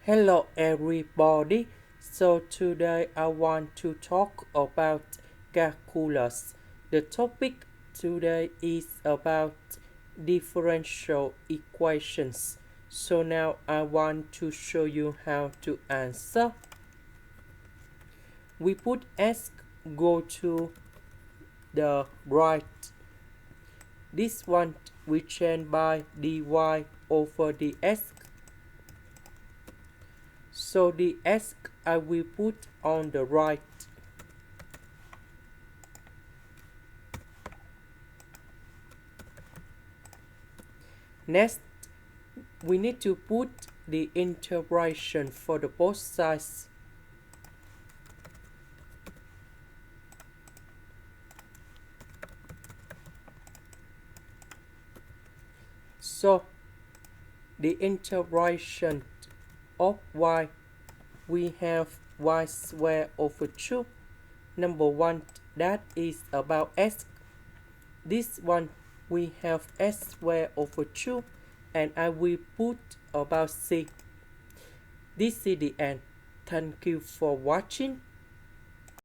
Hello everybody. So today I want to talk about calculus. The topic today is about differential equations. So now I want to show you how to answer. We put s go to the right. This one we change by dy over dx. So the s I will put on the right. Next, we need to put the integration for the both sides. So, the integration of y, we have y squared over 2. Number 1, that is about s. This one, we have s squared over 2, and I will put about c. This is the end. Thank you for watching.